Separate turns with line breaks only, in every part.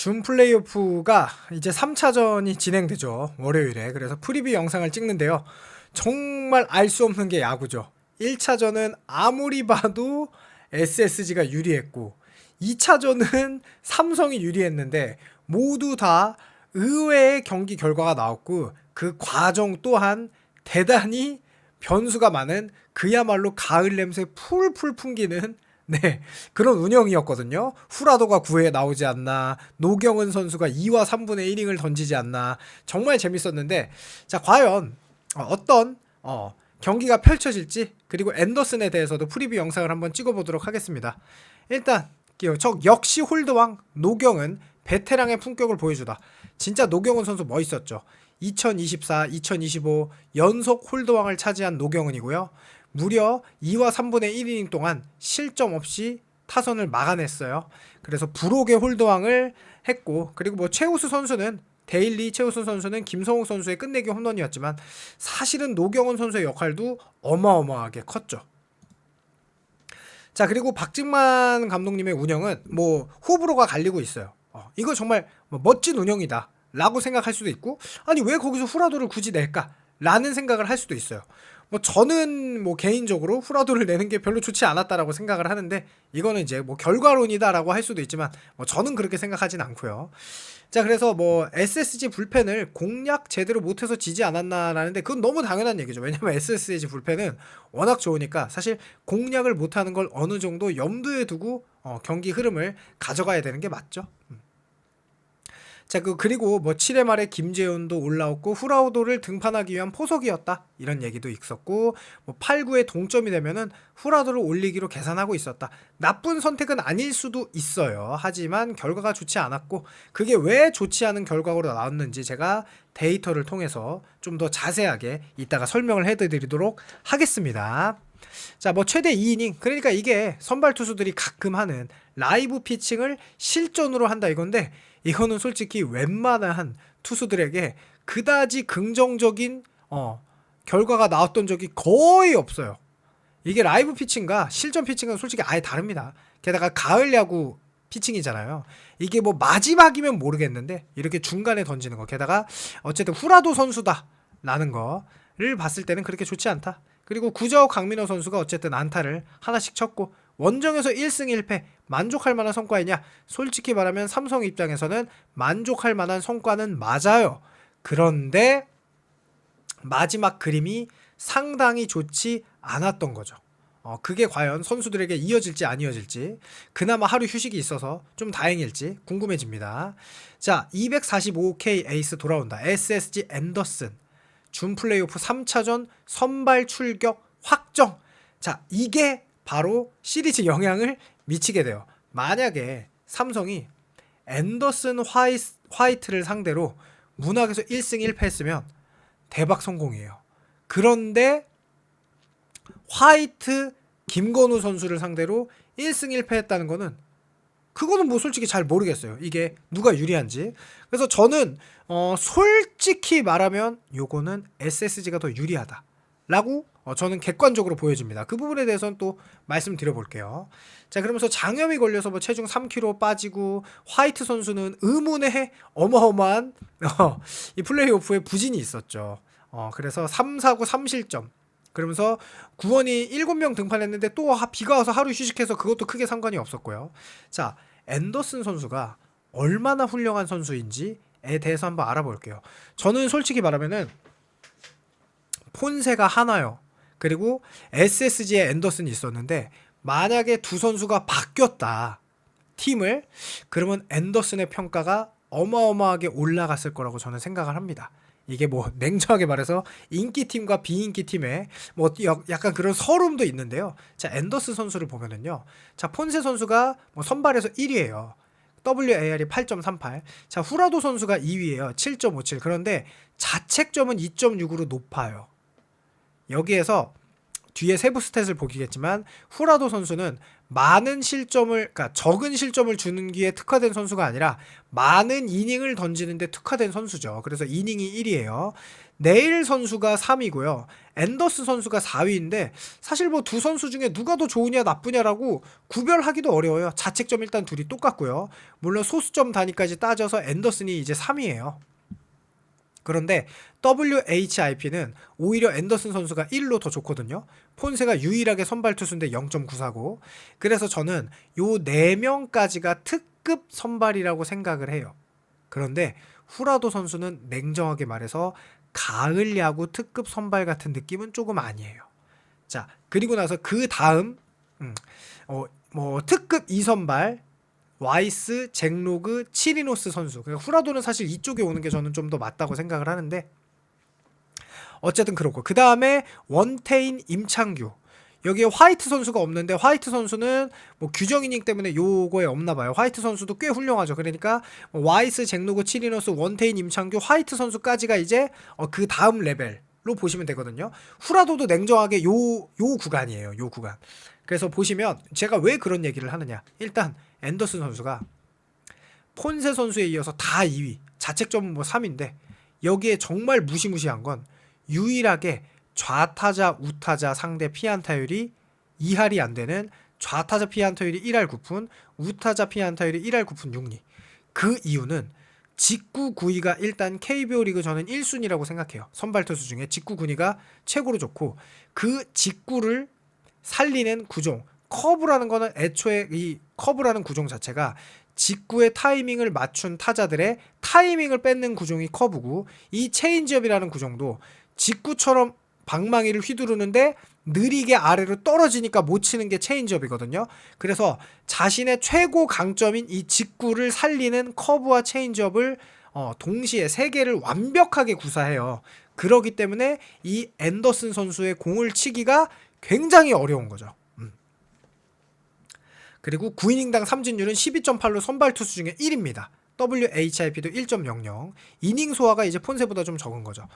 준 플레이오프가 이제 3차전이 진행되죠. 월요일에. 그래서 프리뷰 영상을 찍는데요. 정말 알 수 없는 게 야구죠. 1차전은 아무리 봐도 SSG가 유리했고 2차전은 삼성이 유리했는데 모두 다 의외의 경기 결과가 나왔고 그 과정 또한 대단히 변수가 많은 그야말로 가을 냄새 풀풀 풍기는 네, 그런 운영이었거든요. 후라도가 9회에 나오지 않나, 노경은 선수가 2와 3분의 1이닝을 던지지 않나, 정말 재밌었는데, 자, 과연 어떤 경기가 펼쳐질지, 그리고 앤더슨에 대해서도 프리뷰 영상을 한번 찍어보도록 하겠습니다. 일단 저 역시 홀드왕 노경은 베테랑의 품격을 보여주다. 진짜 노경은 선수 멋있었죠. 2024, 2025 연속 홀드왕을 차지한 노경은이고요. 무려 2와 3분의 1이닝 동안 실점 없이 타선을 막아냈어요. 그래서 불혹의 홀드왕을 했고, 그리고 뭐 최우수 선수는 데일리 최우수 선수는 김성욱 선수의 끝내기 홈런이었지만 사실은 노경은 선수의 역할도 어마어마하게 컸죠. 자, 그리고 박직만 감독님의 운영은 뭐 호불호가 갈리고 있어요. 이거 정말 멋진 운영이다 라고 생각할 수도 있고, 아니 왜 거기서 후라도를 굳이 낼까 라는 생각을 할 수도 있어요. 뭐 저는 뭐 개인적으로 후라도를 내는 게 별로 좋지 않았다라고 생각을 하는데, 이거는 이제 뭐 결과론이다라고 할 수도 있지만 뭐 저는 그렇게 생각하진 않고요. 자, 그래서 뭐 SSG 불펜을 공략 제대로 못해서 지지 않았나라는데 그건 너무 당연한 얘기죠. 왜냐면 SSG 불펜은 워낙 좋으니까 사실 공략을 못하는 걸 어느 정도 염두에 두고 경기 흐름을 가져가야 되는 게 맞죠. 자, 그리고 뭐 7회 말에 김재훈도 올라왔고 후라우도를 등판하기 위한 포석이었다 이런 얘기도 있었고, 뭐 8, 9에 동점이 되면은 후라우도를 올리기로 계산하고 있었다. 나쁜 선택은 아닐 수도 있어요. 하지만 결과가 좋지 않았고, 그게 왜 좋지 않은 결과로 나왔는지 제가 데이터를 통해서 좀 더 자세하게 이따가 설명을 해드리도록 하겠습니다. 자, 뭐 최대 2이닝, 그러니까 이게 선발 투수들이 가끔 하는 라이브 피칭을 실전으로 한다 이건데, 이거는 솔직히 웬만한 투수들에게 그다지 긍정적인 결과가 나왔던 적이 거의 없어요. 이게 라이브 피칭과 실전 피칭은 솔직히 아예 다릅니다. 게다가 가을 야구 피칭이잖아요. 이게 뭐 마지막이면 모르겠는데 이렇게 중간에 던지는 거, 게다가 어쨌든 후라도 선수다 라는 거를 봤을 때는 그렇게 좋지 않다. 그리고 구자욱 강민호 선수가 어쨌든 안타를 하나씩 쳤고 원정에서 1승 1패 만족할 만한 성과이냐? 솔직히 말하면 삼성 입장에서는 만족할 만한 성과는 맞아요. 그런데 마지막 그림이 상당히 좋지 않았던 거죠. 그게 과연 선수들에게 이어질지 안 이어질지, 그나마 하루 휴식이 있어서 좀 다행일지 궁금해집니다. 자, 245K 에이스 돌아온다. SSG 앤더슨 준 플레이오프 3차전 선발 출격 확정. 자, 이게 바로 시리즈 영향을 미치게 돼요. 만약에 삼성이 앤더슨 화이트를 상대로 문학에서 1승 1패 했으면 대박 성공이에요. 그런데 화이트 김건우 선수를 상대로 1승 1패 했다는 거는, 그거는 뭐 솔직히 잘 모르겠어요. 이게 누가 유리한지. 그래서 저는 솔직히 말하면 요거는 SSG가 더 유리하다 라고 저는 객관적으로 보여집니다. 그 부분에 대해서는 또 말씀드려볼게요. 자, 그러면서 장염이 걸려서 뭐 체중 3kg 빠지고, 화이트 선수는 의문의 어마어마한 이 플레이오프에 부진이 있었죠. 그래서 3, 4구 3실점. 그러면서 구원이 7명 등판했는데 또 비가 와서 하루 휴식해서 그것도 크게 상관이 없었고요. 자, 앤더슨 선수가 얼마나 훌륭한 선수인지에 대해서 한번 알아볼게요. 저는 솔직히 말하면은 폰세가 하나요. 그리고 SSG에 앤더슨이 있었는데 만약에 두 선수가 바뀌었다 팀을, 그러면 앤더슨의 평가가 어마어마하게 올라갔을 거라고 저는 생각을 합니다. 이게 뭐 냉정하게 말해서 인기팀과 비인기팀의 뭐 약간 그런 서름도 있는데요. 자, 앤더슨 선수를 보면은요, 자, 폰세 선수가 뭐 선발에서 1위예요. WAR이 8.38. 자, 후라도 선수가 2위예요. 7.57. 그런데 자책점은 2.6으로 높아요. 여기에서 뒤에 세부 스탯을 보시겠지만 후라도 선수는 많은 실점을, 그러니까 적은 실점을 주는 기에 특화된 선수가 아니라 많은 이닝을 던지는데 특화된 선수죠. 그래서 이닝이 1위예요. 네일 선수가 3위고요. 앤더슨 선수가 4위인데 사실 뭐 두 선수 중에 누가 더 좋으냐 나쁘냐라고 구별하기도 어려워요. 자책점 일단 둘이 똑같고요. 물론 소수점 단위까지 따져서 앤더슨이 이제 3위예요. 그런데 WHIP는 오히려 앤더슨 선수가 1로 더 좋거든요. 폰세가 유일하게 선발 투수인데 0.949. 그래서 저는 요 4명까지가 특급 선발이라고 생각을 해요. 그런데 후라도 선수는 냉정하게 말해서 가을 야구 특급 선발 같은 느낌은 조금 아니에요. 자, 그리고 나서 그 다음 특급 2선발 와이스, 잭로그, 치리노스 선수. 그러니까 후라도는 사실 이쪽에 오는 게 저는 좀 더 맞다고 생각을 하는데 어쨌든 그렇고 그 다음에 원태인, 임창규. 여기에 화이트 선수가 없는데 화이트 선수는 뭐 규정 이닝 때문에 요거에 없나 봐요. 화이트 선수도 꽤 훌륭하죠. 그러니까 와이스, 잭로그, 치리노스, 원태인, 임창규, 화이트 선수까지가 이제 그 다음 레벨로 보시면 되거든요. 후라도도 냉정하게 요 구간이에요. 요 구간. 그래서 보시면 제가 왜 그런 얘기를 하느냐. 일단 앤더슨 선수가 폰세 선수에 이어서 다 2위, 자책점은 뭐 3위인데 여기에 정말 무시무시한 건 유일하게 좌타자, 우타자 상대 피안타율이 2할이 안 되는 좌타자 피안타율이 1할 9푼, 우타자 피안타율이 1할 9푼 6리. 그 이유는 직구 구위가 일단 KBO 리그 저는 1순위라고 생각해요. 선발 투수 중에 직구 구위가 최고로 좋고 그 직구를 살리는 구종, 커브라는 거는 애초에 이 커브라는 구종 자체가 직구의 타이밍을 맞춘 타자들의 타이밍을 뺏는 구종이 커브고 이 체인지업이라는 구종도 직구처럼 방망이를 휘두르는데 느리게 아래로 떨어지니까 못 치는 게 체인지업이거든요. 그래서 자신의 최고 강점인 이 직구를 살리는 커브와 체인지업을 동시에 세 개를 완벽하게 구사해요. 그러기 때문에 이 앤더슨 선수의 공을 치기가 굉장히 어려운 거죠. 그리고 9이닝당 삼진율은 12.8로 선발 투수 중에 1위입니다. WHIP도 1.00. 이닝 소화가 이제 폰세보다 좀 적은 거죠.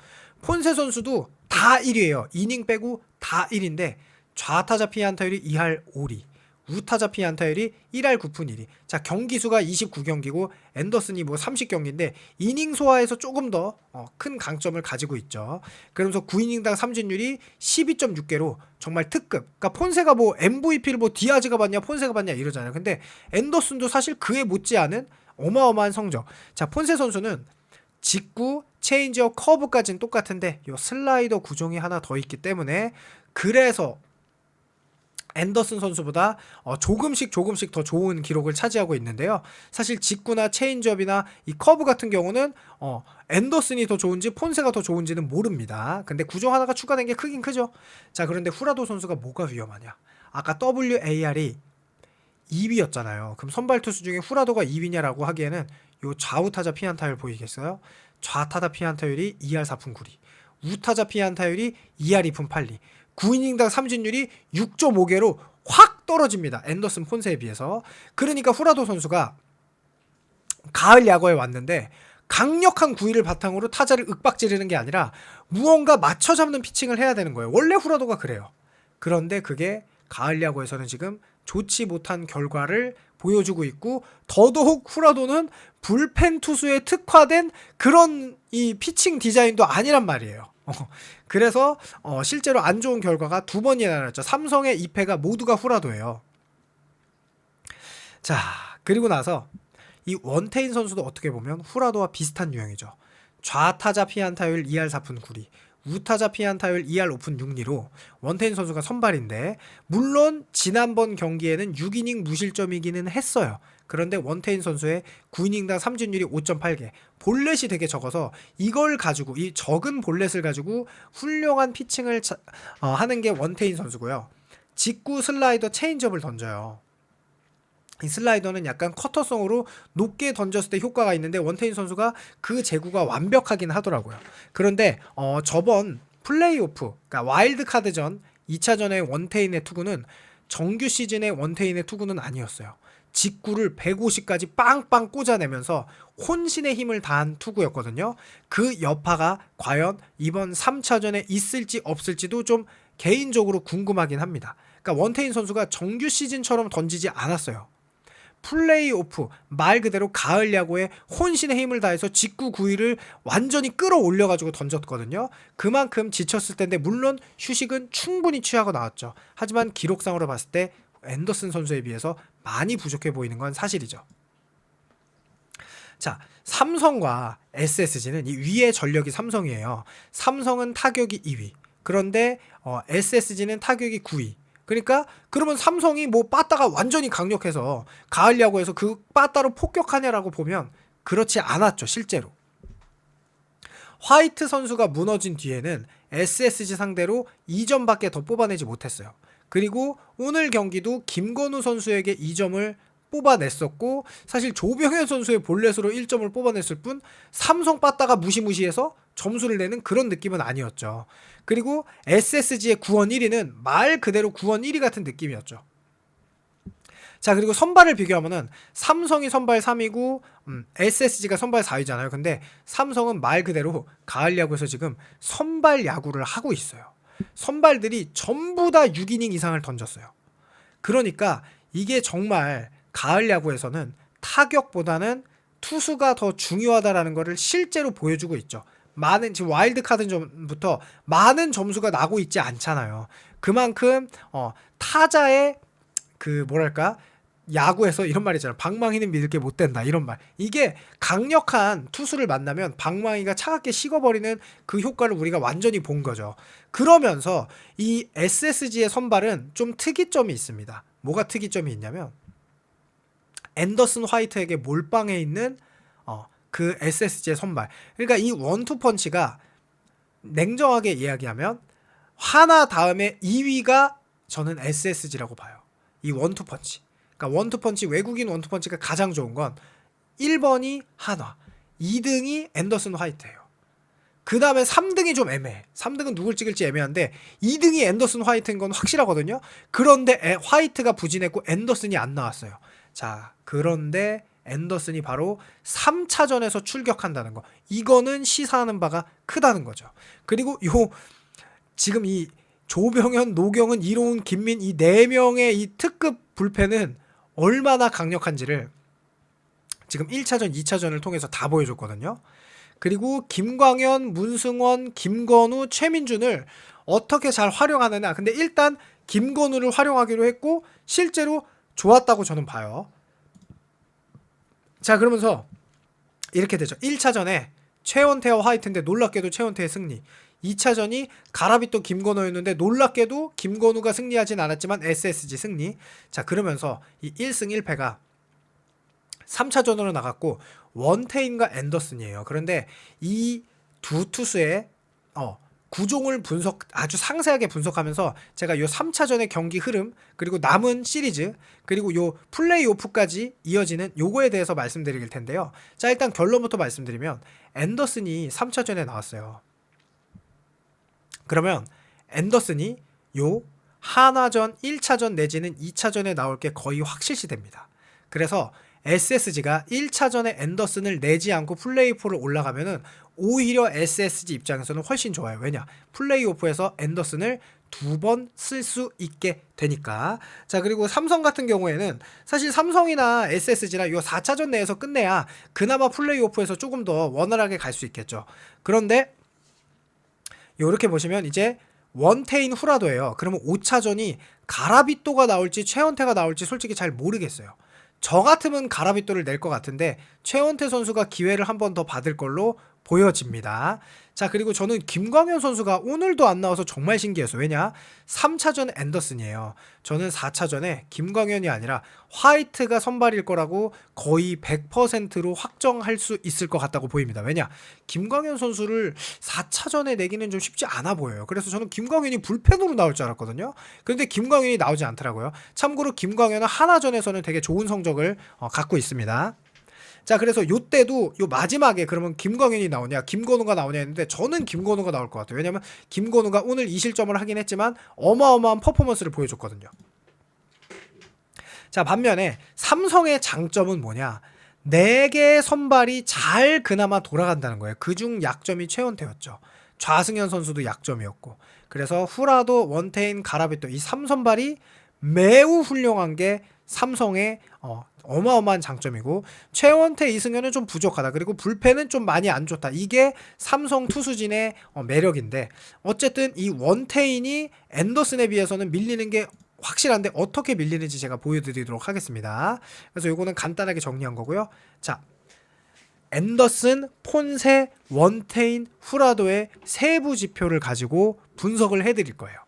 폰세 선수도 다 1위예요. 이닝 빼고 다 1위인데 좌타자 피안타율이 2할 5리, 우타자 피안타율이 1할 9푼 1리. 자, 경기 수가 29경기고 앤더슨이 뭐 30경기인데 이닝 소화에서 조금 더 큰 강점을 가지고 있죠. 그러면서 9이닝당 삼진율이 12.6개로 정말 특급. 그러니까 폰세가 뭐 MVP를 뭐 디아즈가 받냐 폰세가 받냐 이러잖아요. 근데 앤더슨도 사실 그에 못지않은 어마어마한 성적. 자, 폰세 선수는 직구, 체인지업, 커브까지는 똑같은데 요 슬라이더 구종이 하나 더 있기 때문에 그래서 앤더슨 선수보다 조금씩 더 좋은 기록을 차지하고 있는데요. 사실 직구나 체인지업이나 이 커브 같은 경우는 앤더슨이 더 좋은지 폰세가 더 좋은지는 모릅니다. 근데 구종 하나가 추가된 게 크긴 크죠. 자, 그런데 후라도 선수가 뭐가 위험하냐. 아까 WAR이 2위였잖아요. 그럼 선발 투수 중에 후라도가 2위냐라고 하기에는 요 좌우타자 피안타율 보이겠어요? 좌타자 피안타율이 2할 4푼 9리, 우타자 피안타율이 2할 2푼 8리, 9이닝당 삼진율이 6.5개로 확 떨어집니다. 앤더슨 폰세에 비해서. 그러니까 후라도 선수가 가을 야구에 왔는데 강력한 구위를 바탕으로 타자를 윽박지르는 게 아니라 무언가 맞춰 잡는 피칭을 해야 되는 거예요. 원래 후라도가 그래요. 그런데 그게 가을 야구에서는 지금 좋지 못한 결과를 보여주고 있고 더더욱 후라도는 불펜 투수에 특화된 그런 이 피칭 디자인도 아니란 말이에요. 그래서 실제로 안 좋은 결과가 두 번이나 났죠. 삼성의 2패가 모두가 후라도예요. 자, 그리고 나서 이 원태인 선수도 어떻게 보면 후라도와 비슷한 유형이죠. 좌타자 피안타율 2할 4푼 9리, 우타자 피안타율 2할 5푼 6리로 원태인 선수가 선발인데 물론 지난번 경기에는 6이닝 무실점이기는 했어요. 그런데 원태인 선수의 9이닝당 삼진율이 5.8개, 볼넷이 되게 적어서 이걸 가지고 이 적은 볼넷을 가지고 훌륭한 피칭을 하는 게 원태인 선수고요. 직구, 슬라이더, 체인지업을 던져요. 이 슬라이더는 약간 커터성으로 높게 던졌을 때 효과가 있는데 원태인 선수가 그 제구가 완벽하긴 하더라고요. 그런데 저번 플레이오프, 그러니까 와일드카드전 2차전의 원태인의 투구는 정규 시즌의 원태인의 투구는 아니었어요. 직구를 150까지 빵빵 꽂아내면서 혼신의 힘을 다한 투구였거든요. 그 여파가 과연 이번 3차전에 있을지 없을지도 좀 개인적으로 궁금하긴 합니다. 그러니까 원태인 선수가 정규 시즌처럼 던지지 않았어요. 플레이오프, 말 그대로 가을 야구에 혼신의 힘을 다해서 직구 구위를 완전히 끌어올려가지고 던졌거든요. 그만큼 지쳤을 텐데 물론 휴식은 충분히 취하고 나왔죠. 하지만 기록상으로 봤을 때 앤더슨 선수에 비해서 많이 부족해 보이는 건 사실이죠. 자, 삼성과 SSG는 이 위의 전력이 삼성이에요. 삼성은 타격이 2위. 그런데 SSG는 타격이 9위. 그러니까 그러면 삼성이 뭐 빠따가 완전히 강력해서 가을 야구에서 그 빠따로 폭격하냐라고 보면 그렇지 않았죠, 실제로. 화이트 선수가 무너진 뒤에는 SSG 상대로 2점밖에 더 뽑아내지 못했어요. 그리고 오늘 경기도 김건우 선수에게 2점을 뽑아냈었고, 사실 조병현 선수의 볼넷으로 1점을 뽑아냈을 뿐 삼성 빠따가 무시무시해서 점수를 내는 그런 느낌은 아니었죠. 그리고 SSG의 9원 1위는 말 그대로 9원 1위 같은 느낌이었죠. 자, 그리고 선발을 비교하면은 삼성이 선발 3위고 SSG가 선발 4위잖아요. 근데 삼성은 말 그대로 가을 야구에서 지금 선발 야구를 하고 있어요. 선발들이 전부 다 6이닝 이상을 던졌어요. 그러니까 이게 정말 가을 야구에서는 타격보다는 투수가 더 중요하다라는 것을 실제로 보여주고 있죠. 많은 지금 와일드 카드전부터 많은 점수가 나고 있지 않잖아요. 그만큼 타자의 그 뭐랄까 야구에서 이런 말 있잖아요. 방망이는 믿을 게 못 된다 이런 말. 이게 강력한 투수를 만나면 방망이가 차갑게 식어버리는 그 효과를 우리가 완전히 본 거죠. 그러면서 이 SSG의 선발은 좀 특이점이 있습니다. 뭐가 특이점이 있냐면 앤더슨 화이트에게 몰빵해 있는 그 SSG의 선발. 그러니까 이 원투 펀치가 냉정하게 이야기하면 하나 다음에 2위가 저는 SSG라고 봐요. 이 원투 펀치. 그러니까 원투 펀치, 외국인 원투 펀치가 가장 좋은 건 1번이 한화, 2등이 앤더슨 화이트예요. 그 다음에 3등이 좀 애매해. 3등은 누굴 찍을지 애매한데 2등이 앤더슨 화이트인 건 확실하거든요. 그런데 화이트가 부진했고 앤더슨이 안 나왔어요. 자, 그런데 앤더슨이 바로 3차전에서 출격한다는 거. 이거는 시사하는 바가 크다는 거죠. 그리고 지금 이 조병현, 노경은, 이로운, 김민 이 4명의 이 특급 불펜은 얼마나 강력한지를 지금 1차전, 2차전을 통해서 다 보여줬거든요. 그리고 김광현, 문승원, 김건우, 최민준을 어떻게 잘 활용하느냐. 근데 일단 김건우를 활용하기로 했고 실제로 좋았다고 저는 봐요. 자, 그러면서 이렇게 되죠. 1차전에 최원태와 화이트인데 놀랍게도 최원태의 승리. 2차전이 가라비또 김건우였는데 놀랍게도 김건우가 승리하진 않았지만 SSG 승리. 자, 그러면서 이 1승 1패가 3차전으로 나갔고 원태인과 앤더슨이에요. 그런데 이 두 투수의 구종을 아주 상세하게 분석하면서 제가 요 3차전의 경기 흐름, 그리고 남은 시리즈, 그리고 요 플레이오프까지 이어지는 요거에 대해서 말씀드릴 텐데요. 자, 일단 결론부터 말씀드리면 앤더슨이 3차전에 나왔어요. 그러면 앤더슨이 요 한화전 1차전 내지는 2차전에 나올 게 거의 확실시 됩니다. 그래서 SSG가 1차전에 앤더슨을 내지 않고 플레이오프를 올라가면은 오히려 SSG 입장에서는 훨씬 좋아요. 왜냐? 플레이오프에서 앤더슨을 2번 쓸 수 있게 되니까. 자, 그리고 삼성 같은 경우에는 사실 삼성이나 SSG나 요 4차전 내에서 끝내야 그나마 플레이오프에서 조금 더 원활하게 갈 수 있겠죠. 그런데 요렇게 보시면 이제 원태인 후라도예요. 그러면 5차전이 가라비또가 나올지 최원태가 나올지 솔직히 잘 모르겠어요. 저 같으면 가라비또를 낼 것 같은데 최원태 선수가 기회를 한 번 더 받을 걸로 보여집니다. 자, 그리고 저는 김광현 선수가 오늘도 안 나와서 정말 신기했어요. 왜냐? 3차전 앤더슨이에요. 저는 4차전에 김광현이 아니라 화이트가 선발일 거라고 거의 100%로 확정할 수 있을 것 같다고 보입니다. 왜냐? 김광현 선수를 4차전에 내기는 좀 쉽지 않아 보여요. 그래서 저는 김광현이 불펜으로 나올 줄 알았거든요. 그런데 김광현이 나오지 않더라고요. 참고로 김광현은 한화전에서는 되게 좋은 성적을 갖고 있습니다. 자, 그래서 요때도 요 마지막에 그러면 김광현이 나오냐 김건우가 나오냐 했는데 저는 김건우가 나올 것 같아요. 왜냐면 김건우가 오늘 2실점을 하긴 했지만 어마어마한 퍼포먼스를 보여줬거든요. 자, 반면에 삼성의 장점은 뭐냐? 4개의 선발이 잘 그나마 돌아간다는 거예요. 그중 약점이 최원태였죠. 좌승현 선수도 약점이었고, 그래서 후라도, 원태인, 가라비토 이 3선발이 매우 훌륭한 게 삼성의 어마어마한 장점이고, 최원태, 이승현은 좀 부족하다. 그리고 불펜은 좀 많이 안 좋다. 이게 삼성 투수진의 매력인데, 어쨌든 이 원태인이 앤더슨에 비해서는 밀리는 게 확실한데 어떻게 밀리는지 제가 보여드리도록 하겠습니다. 그래서 요거는 간단하게 정리한 거고요. 자, 앤더슨, 폰세, 원태인, 후라도의 세부 지표를 가지고 분석을 해드릴 거예요.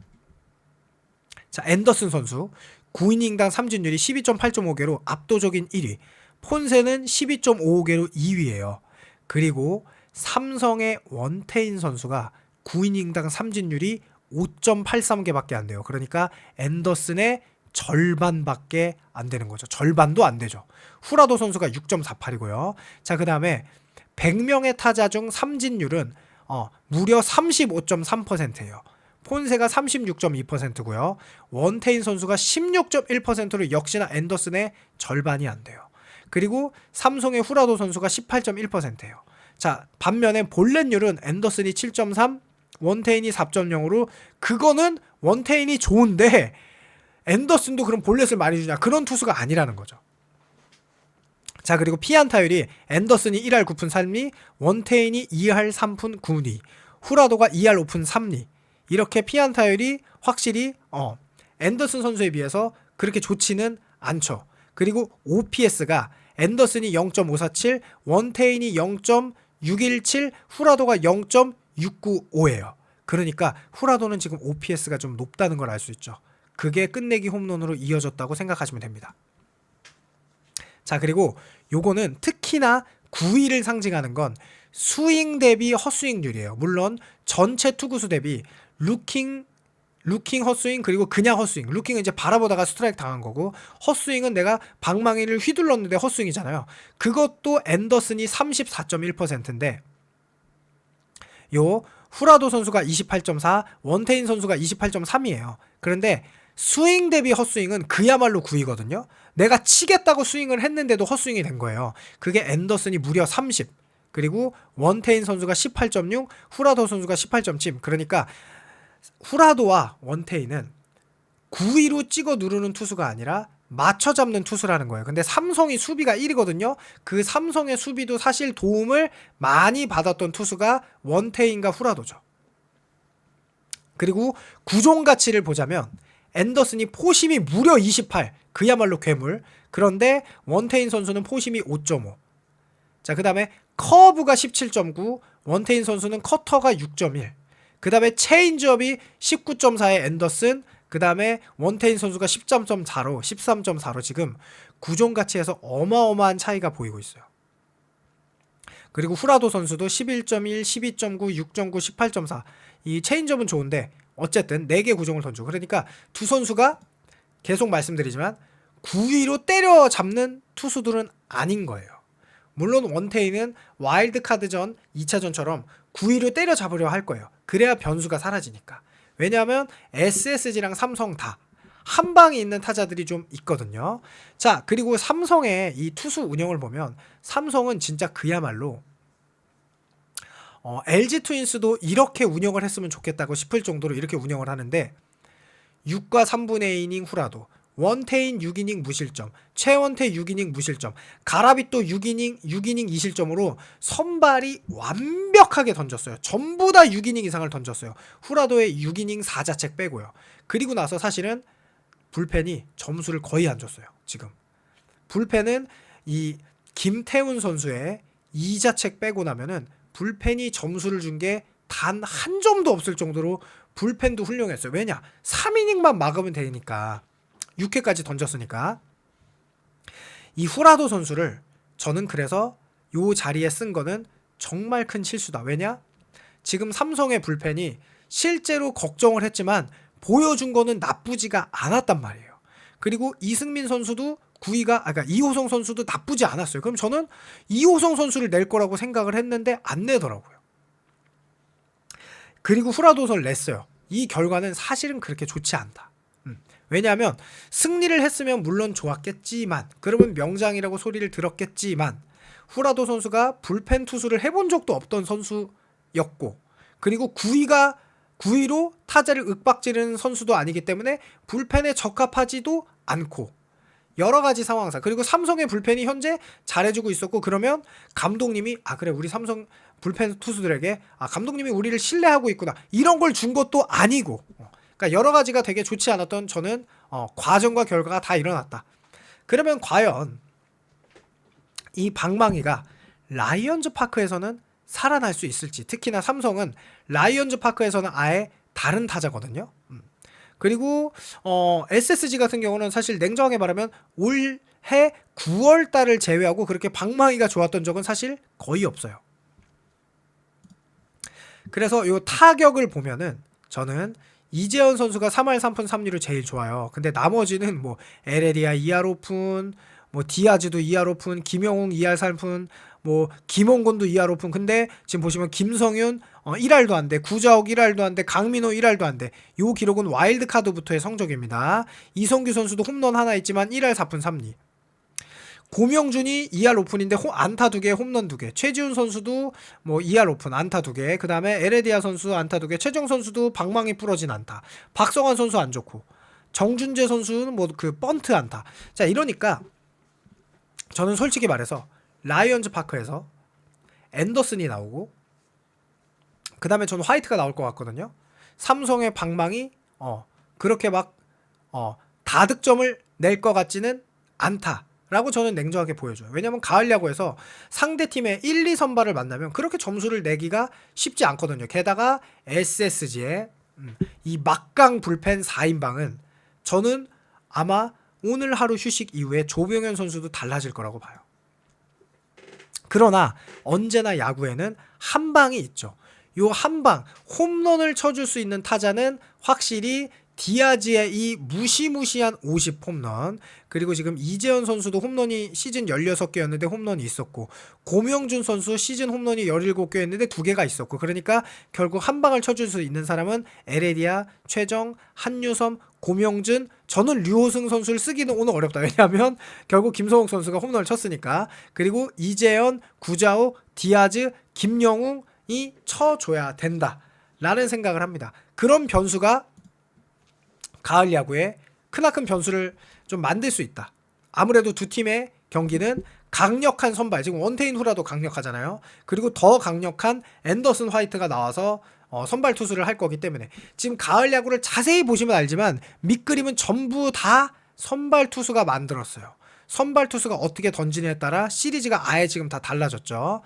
자, 앤더슨 선수 9이닝당 삼진율이 12.8.5개로 압도적인 1위, 폰세는 12.55개로 2위예요. 그리고 삼성의 원태인 선수가 9이닝당 삼진율이 5.83개밖에 안 돼요. 그러니까 앤더슨의 절반밖에 안 되는 거죠. 절반도 안 되죠. 후라도 선수가 6.48이고요. 자, 그 다음에 100명의 타자 중 삼진율은 무려 35.3%예요. 폰세가 36.2%고요. 원태인 선수가 16.1%로 역시나 앤더슨의 절반이 안 돼요. 그리고 삼성의 후라도 선수가 18.1%예요. 자, 반면에 볼넷율은 앤더슨이 7.3, 원태인이 4.0으로 그거는 원태인이 좋은데 앤더슨도 그럼 볼넷을 많이 주냐? 그런 투수가 아니라는 거죠. 자, 그리고 피안타율이 앤더슨이 1할 9푼 3리, 원태인이 2할 3푼 9리, 후라도가 2할 5푼 3리. 이렇게 피안타율이 확실히 앤더슨 선수에 비해서 그렇게 좋지는 않죠. 그리고 OPS가 앤더슨이 0.547, 원태인이 0.617, 후라도가 0.695예요. 그러니까 후라도는 지금 OPS가 좀 높다는 걸 알 수 있죠. 그게 끝내기 홈런으로 이어졌다고 생각하시면 됩니다. 자, 그리고 요거는 특히나 9위를 상징하는 건 스윙 대비 헛스윙률이에요. 물론 전체 투구수 대비 루킹 헛스윙, 그리고 그냥 헛스윙. 루킹은 이제 바라보다가 스트라이크 당한 거고, 헛스윙은 내가 방망이를 휘둘렀는데 헛스윙이잖아요. 그것도 앤더슨이 34.1%인데 요 후라도 선수가 28.4, 원태인 선수가 28.3이에요. 그런데 스윙 대비 헛스윙은 그야말로 9위거든요. 내가 치겠다고 스윙을 했는데도 헛스윙이 된 거예요. 그게 앤더슨이 무려 30, 그리고 원태인 선수가 18.6, 후라도 선수가 18.7. 그러니까 후라도와 원태인은 9위로 찍어 누르는 투수가 아니라 맞춰 잡는 투수라는 거예요. 근데 삼성이 수비가 1위거든요. 그 삼성의 수비도 사실 도움을 많이 받았던 투수가 원태인과 후라도죠. 그리고 구종 가치를 보자면 앤더슨이 포심이 무려 28, 그야말로 괴물. 그런데 원태인 선수는 포심이 5.5. 자, 그 다음에 커브가 17.9, 원태인 선수는 커터가 6.1. 그 다음에 체인지업이 19.4의 앤더슨, 그 다음에 원태인 선수가 13.4로 13.4로 지금 구종 가치에서 어마어마한 차이가 보이고 있어요. 그리고 후라도 선수도 11.1, 12.9, 6.9, 18.4. 이 체인지업은 좋은데 어쨌든 4개 구종을 던지고, 그러니까 두 선수가 계속 말씀드리지만 9위로 때려잡는 투수들은 아닌 거예요. 물론 원태인은 와일드카드전 2차전처럼 9위로 때려잡으려 할 거예요. 그래야 변수가 사라지니까. 왜냐하면 SSG랑 삼성 다 한 방에 있는 타자들이 좀 있거든요. 자, 그리고 삼성의 이 투수 운영을 보면 삼성은 진짜 그야말로 LG 트윈스도 이렇게 운영을 했으면 좋겠다고 싶을 정도로 이렇게 운영을 하는데 6과 3분의 2이닝 후라도, 원태인 6이닝 무실점, 최원태 6이닝 무실점, 가라비토 6이닝 2실점으로 선발이 완벽하게 던졌어요. 전부 다 6이닝 이상을 던졌어요. 후라도의 6이닝 4자책 빼고요. 그리고 나서 사실은 불펜이 점수를 거의 안 줬어요. 지금 불펜은 이 김태훈 선수의 2자책 빼고 나면은 불펜이 점수를 준 게 단 한 점도 없을 정도로 불펜도 훌륭했어요. 왜냐? 3이닝만 막으면 되니까. 6회까지 던졌으니까. 이 후라도 선수를 저는 그래서 요 자리에 쓴 거는 정말 큰 실수다. 왜냐? 지금 삼성의 불펜이 실제로 걱정을 했지만 보여준 거는 나쁘지가 않았단 말이에요. 그리고 이승민 선수도 9위가, 그러니까 이호성 선수도 나쁘지 않았어요. 그럼 저는 이호성 선수를 낼 거라고 생각을 했는데 안 내더라고요. 그리고 후라도 선수를 냈어요. 이 결과는 사실은 그렇게 좋지 않다. 왜냐하면 승리를 했으면 물론 좋았겠지만, 그러면 명장이라고 소리를 들었겠지만, 후라도 선수가 불펜 투수를 해본 적도 없던 선수였고, 그리고 9위로 타자를 윽박지르는 선수도 아니기 때문에 불펜에 적합하지도 않고 여러 가지 상황상, 그리고 삼성의 불펜이 현재 잘해주고 있었고, 그러면 감독님이 그래 우리 삼성 불펜 투수들에게 감독님이 우리를 신뢰하고 있구나 이런 걸 준 것도 아니고, 그러니까 여러 가지가 되게 좋지 않았던 저는 과정과 결과가 다 일어났다. 그러면 과연 이 방망이가 라이언즈 파크에서는 살아날 수 있을지, 특히나 삼성은 라이언즈 파크에서는 아예 다른 타자거든요. 그리고 SSG 같은 경우는 사실 냉정하게 말하면 올해 9월 달을 제외하고 그렇게 방망이가 좋았던 적은 사실 거의 없어요. 그래서 요 타격을 보면은 저는 이재현 선수가 3할 3푼 3리를 제일 좋아요. 근데 나머지는 뭐 에레디아 2할 오픈, 뭐 디아즈도 2할 오픈, 김영웅 2할 3푼, 뭐 김원곤도 2할 오픈. 근데 지금 보시면 김성윤 1할도 안 돼, 구자욱 1할도 안 돼, 강민호 1할도 안 돼. 요 기록은 와일드카드부터의 성적입니다. 이성규 선수도 홈런 하나 있지만 1할 4푼 3리. 고명준이 2할 오픈인데 안타 2개, 홈런 2개. 최지훈 선수도 뭐 2할 오픈, 안타 2개. 그 다음에 에레디아 선수 안타 2개. 최정 선수도 방망이 부러진 안타. 박성환 선수 안 좋고. 정준재 선수는 뭐 그 번트 안타. 자, 이러니까 저는 솔직히 말해서 라이언즈 파크에서 앤더슨이 나오고, 그 다음에 저는 화이트가 나올 것 같거든요. 삼성의 방망이 그렇게 막 다득점을 낼 것 같지는 않다 라고 저는 냉정하게 보여줘요. 왜냐면 가을 야구에서 상대팀의 1, 2선발을 만나면 그렇게 점수를 내기가 쉽지 않거든요. 게다가 SSG의 이 막강 불펜 4인방은 저는 아마 오늘 하루 휴식 이후에 조병현 선수도 달라질 거라고 봐요. 그러나 언제나 야구에는 한 방이 있죠. 요 한 방, 홈런을 쳐줄 수 있는 타자는 확실히 디아즈의 이 무시무시한 50 홈런, 그리고 지금 이재현 선수도 홈런이 시즌 16개였는데 홈런이 있었고, 고명준 선수 시즌 홈런이 17개였는데 2개가 있었고, 그러니까 결국 한 방을 쳐줄 수 있는 사람은 에레디아, 최정, 한유섬, 고명준, 저는 류호승 선수를 쓰기는 오늘 어렵다. 왜냐하면 결국 김성욱 선수가 홈런을 쳤으니까. 그리고 이재현, 구자욱, 디아즈, 김영웅이 쳐줘야 된다 라는 생각을 합니다. 그런 변수가 가을 야구에 크나큰 변수를 좀 만들 수 있다. 아무래도 두 팀의 경기는 강력한 선발, 지금 원태인 후라도 강력하잖아요. 그리고 더 강력한 앤더슨 화이트가 나와서 선발 투수를 할 거기 때문에 지금 가을 야구를 자세히 보시면 알지만 밑그림은 전부 다 선발 투수가 만들었어요. 선발 투수가 어떻게 던지느냐에 따라 시리즈가 아예 지금 다 달라졌죠.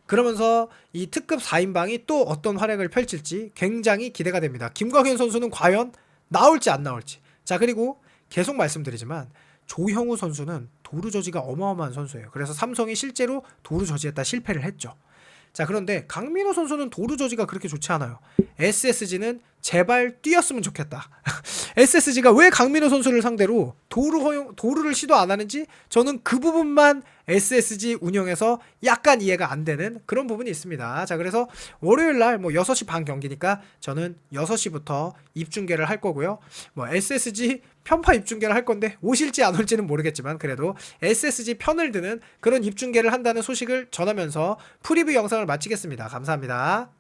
그러면서 이 특급 4인방이 또 어떤 활약을 펼칠지 굉장히 기대가 됩니다. 김광현 선수는 과연 나올지 안 나올지. 자, 그리고 계속 말씀드리지만 조형우 선수는 도루 저지가 어마어마한 선수예요. 그래서 삼성이 실제로 도루 저지했다 실패를 했죠. 자, 그런데 강민호 선수는 도루 저지가 그렇게 좋지 않아요. SSG는 제발 뛰었으면 좋겠다. SSG가 왜 강민호 선수를 상대로 도루를 시도 안 하는지 저는 그 부분만 SSG 운영에서 약간 이해가 안 되는 그런 부분이 있습니다. 자, 그래서 월요일날 뭐 6시 반 경기니까 저는 6시부터 입중계를 할 거고요. 뭐 SSG 편파 입중계를 할 건데 오실지 안 올지는 모르겠지만 그래도 SSG 편을 드는 그런 입중계를 한다는 소식을 전하면서 프리뷰 영상을 마치겠습니다. 감사합니다.